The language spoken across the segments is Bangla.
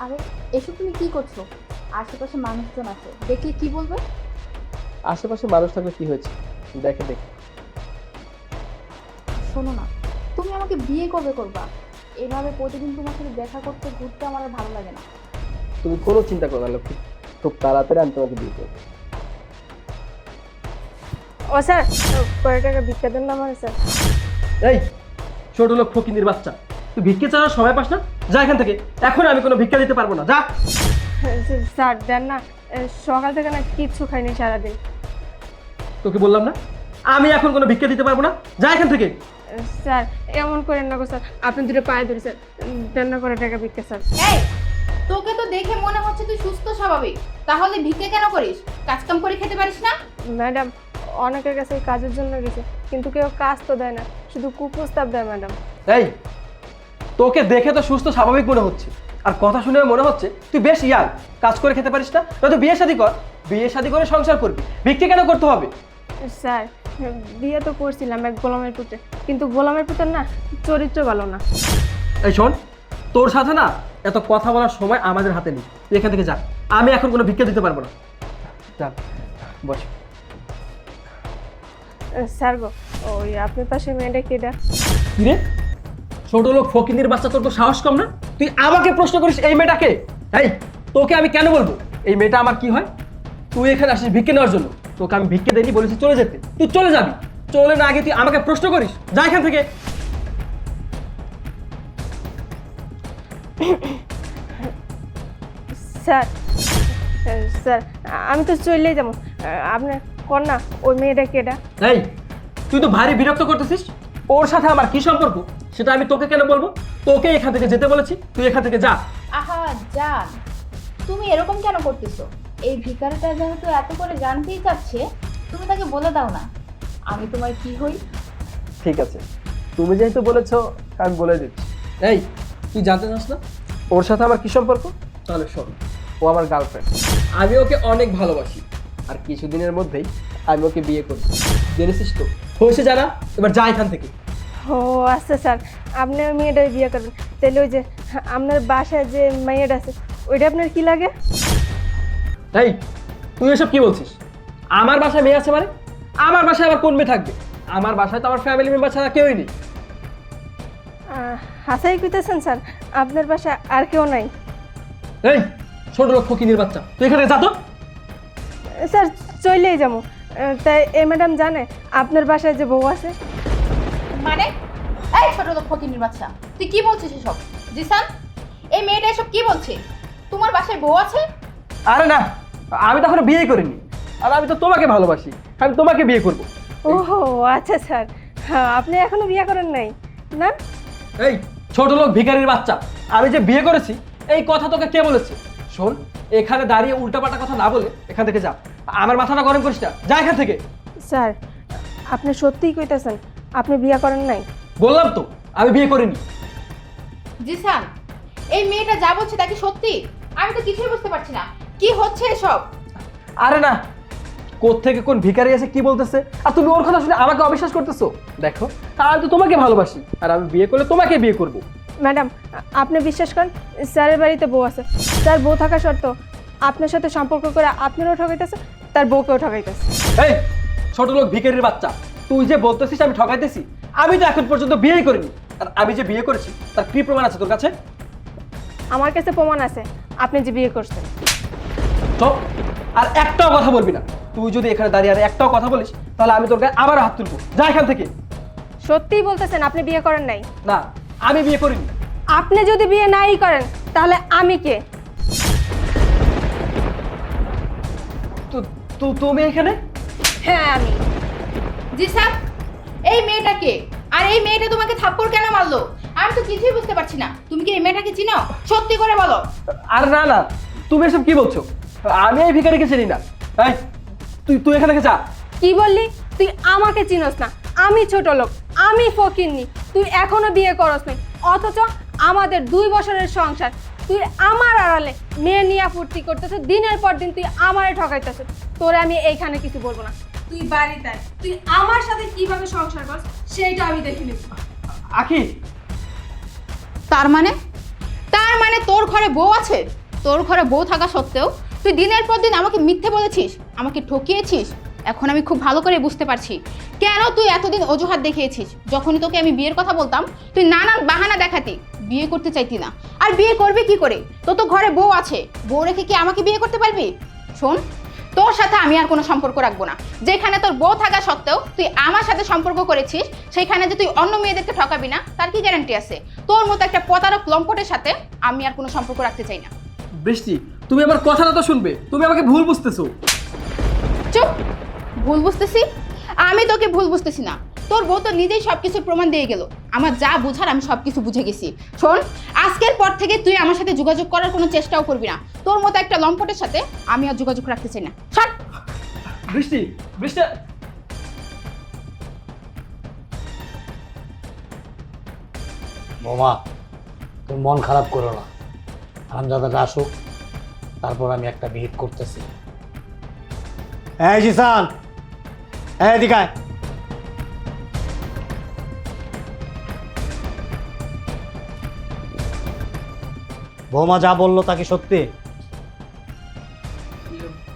আরে এসব তুমি কি করছো? আশেপাশে মানুষজন আছে, দেখলে কি বলবে? আশেপাশে মানুষ থাকলে কি হয়েছে, দেখে দেখ। শোনো না, তুমি আমাকে বিয়ে কবে করবা? এভাবে প্রতিদিন তোমার সাথে দেখা করতে ঘুরতে আমার আর ভালো লাগে না। তুমি কোনো চিন্তা করো না লক্ষ্মী, খুব তাড়াতাড়ি আমি তোমাকে বিয়ে করবো। ও স্যার, কয় টাকা ভিক্ষা দেন না আমার স্যার? এই ছোট লোক ফকিন্দির বাচ্চা, তুই ভিক্ষে চাওয়ার সময় পাস না? যা এখান থেকে, এখন আমি কোনো ভিক্ষা দিতে পারবো না, যা। স্যার দেন না, সকাল থেকে না কিচ্ছু খাইনি সারাদিন। তোকে বললাম না আমি এখন কোনো ভিক্ষা দিতে পারবো না, যা এখান থেকে। স্যার এমন করেন না গো স্যার, আপনি দুটো পায়ে ধরে স্যার, দেন না করে টাকা ভিক্ষা স্যার। এই, তোকে তো দেখে মনে হচ্ছে তুই সুস্থ স্বাভাবিক, তাহলে ভিক্ষে কেন করিস? কাজকাম করে খেতে পারিস না? ম্যাডাম, অনেকের কাছে কাজের জন্য গেছে, কিন্তু কেউ কাজ তো দেয় না, শুধু কুপ্রস্তাব দেয় ম্যাডাম। এই তোকে দেখে তো সুস্থ স্বাভাবিক মনে হচ্ছে, আর কথা শুনে মনে হচ্ছে তুই বেশ ইয়ার, কাজ করে খেতে পারিস না? নয়তো বিয়ে শাদী কর, বিয়ে শাদী করে সংসার করবি, ভিক্ষে কেন করতে হবে? স্যার বিয়ে তো করছিলাম এক গোলামের পুত্রে, কিন্তু গোলামের পুত্র না চরিত্র ভালো না। এই শোন, তোর সাথে না এত কথা বলার সময় আমাদের হাতে নেই, তুই এখান থেকে যা, আমি এখন কোনো ভিক্ষা দিতে পারবো না। যা বস। স্যার গো, ওই আপনার পাশে মেয়েটা কেডা? কি রে, ছোট লোক ফকিন্দির বাচ্চা, তোর তো সাহস কম না? তুই আমাকে প্রশ্ন করিস এই মেয়েটাকে? এই তোকে আমি কেন বলবো এই মেয়েটা আমার কি হয়? তুই এখানে আসিস ভিক্ষে নেওয়ার জন্য, তোকে আমি ভিক্ষে দেয়নি, বলেছি চলে যেতে, তুই চলে যাবি। চলে না আগে তুই আমাকে প্রশ্ন করিস, যা এখান থেকে। স্যার স্যার আমি তো চলেই যাবো, আপনার কন্যা ওই মেয়েটা কেডা? এই তুই তো ভারী বিরক্ত করতেছিস, ওর সাথে আমার কি সম্পর্ক সেটা আমি তোকে কেন বলবো? তোকে এখান থেকে যেতে বলেছি, তুই এখান থেকে যা। আহা জান, তুমি এরকম কেন করতেছো? এই ভিখারিটা যেহেতু এত করে জানতেই চাচ্ছে, তুমি তাকে বলে দাও না আমি তোমার কি হই। ঠিক আছে, তুমি যেহেতু বলেছো আমি বলে দিচ্ছি। এই তুই জানতে চাস না ওর সাথে আমার কি সম্পর্ক? তাহলে শোন, ও আমার গার্লফ্রেন্ড, আমি ওকে অনেক ভালোবাসি, আর কিছুদিনের মধ্যেই আমি ওকে বিয়ে করব, জেনেছিস তো? হয়েছে জানা, এবার যা এখান থেকে। ও আচ্ছা স্যার, আপনি ওই মেয়েটাই বিয়ে করবেন, তাহলে ওই যে আপনার বাসায় যে মেয়েটা আছে ওইটা আপনার কি লাগে? এই তুই এসব কি বলছিস? আমার বাসায় মেয়ে আছে মানে? আমার বাসায় আবার কোন মেয়ে থাকবে? আমার বাসায় তো আমার ফ্যামিলি মেম্বার ছাড়া কেউই নেই। হাসাই কইতেছেন স্যার, আপনার বাসায় আর কেউ নাই? এই ছোট লোক ফকিনির বাচ্চা, তুই এখানে যা তো। স্যার চলেই যাবো, তাই এই ম্যাডাম জানে আপনার বাসায় যে বউ আছে? মানে এই ছোট লোক ফকিনির বাচ্চা, তুই কি বলছিস এসব? জিসান, এই মেয়েটা এসব কি বলছে? তোমার বাসায় বউ আছে? আরে না, আমি তো এখনো বিয়ে করিনি, আর আমি তো তোমাকে ভালোবাসি, আমি তোমাকে বিয়ে করব। ওহো আচ্ছা স্যার, হ্যাঁ আপনি এখনো বিয়ে করেন নাই না? এই ছোট লোক ভিখারির বাচ্চা, আমি যে বিয়ে করেছি এই কথা তোকে কে বলেছে? শোন, এখানে দাঁড়িয়ে উল্টাপাল্টা কথা না বলে এখান থেকে যা, আমার মাথাটা গরম করিস না, যা এখান থেকে। স্যার আপনি সত্যিই কইতেছেন আপনি বিয়ে করেন নাই? বললাম তো আমি বিয়ে করিনি। জিসান, এই মেয়েটা যা বলছে তা কি সত্যি? আমি তো কিছুই বুঝতে পারছি না, কি হচ্ছে এসব? আরে না, কোত্থেকে কোন ভিখারি আছে কি বলতেছে, আর তুমি ওর কথা শুনে আমাকে অবিশ্বাস করতেছো? দেখো, আমি তো তোমাকে ভালোবাসি, আর আমি বিয়ে করলে তোমাকে বিয়ে করব। ম্যাডাম আপনি বিশ্বাস করেন, স্যারের বাড়িতে বউ আছে, স্যার বউ থাকা সত্ত্বেও আপনার সাথে সম্পর্ক করে আপনারও ঠকাইতেছে, তার বউকেও ঠকাইতেছে। এই ছোট লোক ভিখারির বাচ্চা, তুই যে বলতেছিস আমি ঠকাইতেছি, আমি তো এখন পর্যন্ত বিয়েই করিনি, আর আমি যে বিয়ে করেছি তার কি প্রমাণ আছে তোর কাছে? আমার কাছে প্রমাণ আছে আপনি যে বিয়ে করছেন। তো আর একটাও কথা বলবি না, তুই যদি এখানে দাঁড়িয়ে আর একটাও কথা বলিস তাহলে আমি তোর গায়ে আবারও হাত তুলবো, যা এখান থেকে। সত্যিই বলতেছেন আপনি বিয়ে করেন নাই? না, আমি বিয়ে করিনি। আপনি যদি বিয়ে নাই করেন তাহলে আমি কে? তুমি এখানে? হ্যাঁ আমি। জিসান, এই মেয়েটা কে? আর এই মেয়েটা তোমাকে থাপ্পড় কেন মারলো? আমি তো কিছুই বুঝতে পারছি না, তুমি কি এই মেয়েটাকে চিনো? সত্যি করে বলো। আর না না, তুমি এসব কি বলছো? আমি এই ভিখারিকে চিনি না। এই তুই তুই এখান থেকে যা। কি বললি? তুই আমাকে চিনস না, আমি ছোট লোক, আমি ফকিন্নি, তুই এখনো বিয়ে করস নাই, অথচ আমাদের 2 বছরের সংসার তুই আমার আড়ালে মেয়ে নিয়ে ফুর্তি করতেছ, দিনের পর দিন তুই আমারে ঠকাইতেছ। তোরে আমি এইখানে কিছু বলবো না, তুই বাড়িতে আয়, তুই আমার সাথে কিভাবে সংসার করস সেইটা আমি দেখে নিব। আখি, তার মানে তার মানে তোর ঘরে বউ আছে? তোর ঘরে বউ থাকা সত্ত্বেও তুই দিনের পর দিন আমাকে মিথ্যে বলেছিস, আমাকে ঠকিয়েছিস। এখন আমি খুব ভালো করে বুঝতে পারছি কেন তুই এতদিন অজুহাত দেখিয়েছিস। যখনই তোকে আমি বিয়ের কথা বলতাম তুই নানান বাহানা দেখাতি, বিয়ে করতে চাইতি না। আর বিয়ে করবি কি করে? তোর তো ঘরে বউ আছে, বউ রেখে কি আমাকে বিয়ে করতে পারবি? শোন, তোর সাথে আমি আর কোনো সম্পর্ক রাখবো না। যেখানে তোর বউ থাকা সত্ত্বেও তুই আমার সাথে সম্পর্ক করেছিস, সেখানে যে তুই অন্য মেয়েদেরকে ঠকাবি না তার কি গ্যারান্টি আছে? তোর মতো একটা প্রতারক লম্পটের সাথে আমি আর কোনো সম্পর্ক রাখতে চাই না। বৃষ্টি, তুমি আমার কথাটা তো শুনবে। তুমি আমাকে ভুল বুঝতেছো। চুপ! ভুল বুঝতেছি? আমি তোকে ভুল বুঝতেছি না। তোর বউ তো নিজেই সবকিছুর প্রমাণ দিয়ে গেল। আমার যা বুঝার আমি সবকিছু বুঝে গেছি। শোন, আজকের পর থেকে তুই আমার সাথে যোগাযোগ করার কোনো চেষ্টাও করবি না। তোর মতো একটা লম্পটের সাথে আমি আর যোগাযোগ রাখতে চাই না। ছাড়! বৃষ্টি, বৃষ্টি, বোমা, তুমি মন খারাপ করো না। হারামজাদাটা আসুক, তারপর আমি একটা বিহিত করতেছি। এই জিসান, এই এদিকে আয়। বৌমা যা বললো তা কি সত্যি?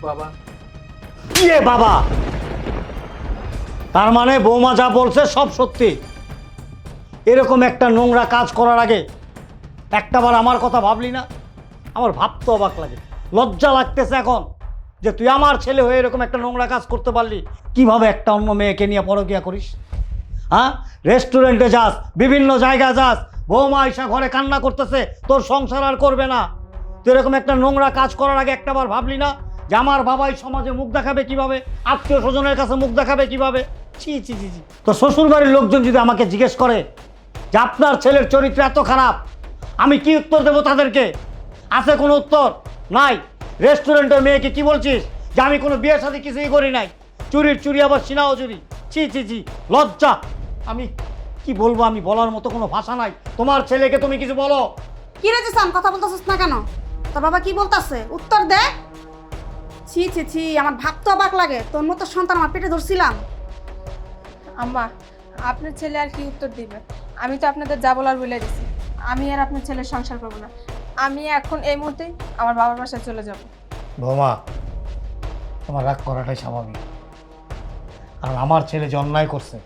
বাবা। ইয়ে বাবা, তার মানে বৌমা যা বলছে সব সত্যি। এরকম একটা নোংরা কাজ করার আগে একটাবার আমার কথা ভাবলি না? আমার ভাবতে অবাক লাগে, লজ্জা লাগতেছে এখন যে তুই আমার ছেলে হয়ে এরকম একটা নোংরা কাজ করতে পারলি। কিভাবে একটা অন্য মেয়েকে নিয়ে পরকিয়া করিস? হ্যাঁ, রেস্টুরেন্টে যাস, বিভিন্ন জায়গায় যাস, বৌমা আইসা ঘরে কান্না করতেছে, তোর সংসার আর করবে না। তুই এরকম একটা নোংরা কাজ করার আগে একটাবার ভাবলি না যে আমার বাবাই সমাজে মুখ দেখাবে কিভাবে, আত্মীয় স্বজনের কাছে মুখ দেখাবে কিভাবে? ছি ছি ছি ছি। তো শ্বশুর বাড়ির লোকজন যদি আমাকে জিজ্ঞেস করে যে আপনার ছেলের চরিত্র এত খারাপ, আমি কি উত্তর দেবো তাদেরকে? আছে কোনো উত্তর? নাই। রেস্টুরেন্টের মেয়েকে কি বলছিস যে আমি কোনো বিয়ের সাথে কিছুই করি নাই, চুরির চুরি আবার সিনাও চুরি। ছি ছি ছি, লজ্জা। আমি কি বলবো, আমি বলার মতো কোনো ভাষা নাই। তোমার ছেলেকে তুমি কিছু বলো। কি রে জিসান, কথা বলতেছিস না কেন? তোর বাবা কি বলতাছে উত্তর দে। ছি ছি ছি, আমার ভাবতে অবাক লাগে। তোর মতো সন্তান আমার পেটে ধরছিলাম। আম্মা, আপনার ছেলে আর কি উত্তর দিবে? আমি তো আপনাদের যা বলার বলে দিছি। আমি আর আপনার ছেলের সংসার করবো না। আমি এখন এই মুহূর্তেই আমার বাবার বাসায় চলে যাব। বৌমা, তোমার রাগ করাটাই স্বাভাবিক। কারণ আমার ছেলে যে অন্যায় করছে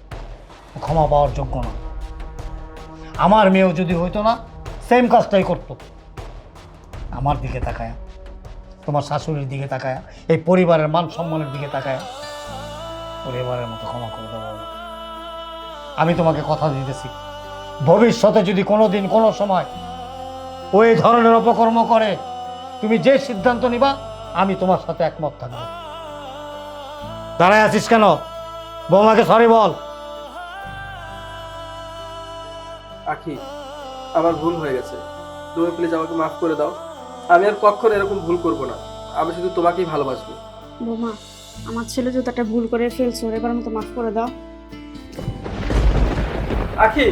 ক্ষমা পাওয়ার যোগ্য না। আমার মেয়েও যদি হইতো না, সেম কাজটাই করতো। আমার দিকে তাকায়, তোমার শাশুড়ির দিকে তাকায়, এই পরিবারের মান সম্মানের দিকে তাকায় পরিবারের মতো ক্ষমা করে দেবো। আমি তোমাকে কথা দিতেছি, ভবিষ্যতে যদি কোনোদিন কোনো সময় ওই ধরনের অপকর্ম করে, তুমি যে সিদ্ধান্ত নিবা আমি তোমার সাথে একমত থাকবো। দাঁড়ায় আছিস কেন? বৌমাকে সরি বল। আখি, আমার ভুল হয়ে গেছে। তুমি প্লিজ আমাকে মাফ করে দাও। আমি আর কখনো এরকম ভুল করব না। আমি শুধু তোমাকেই ভালোবাসবো। বৌমা, আমার ছেলে যদি একটা ভুল করে ফেলছো, এবার মতো মাফ করে দাও। আখি।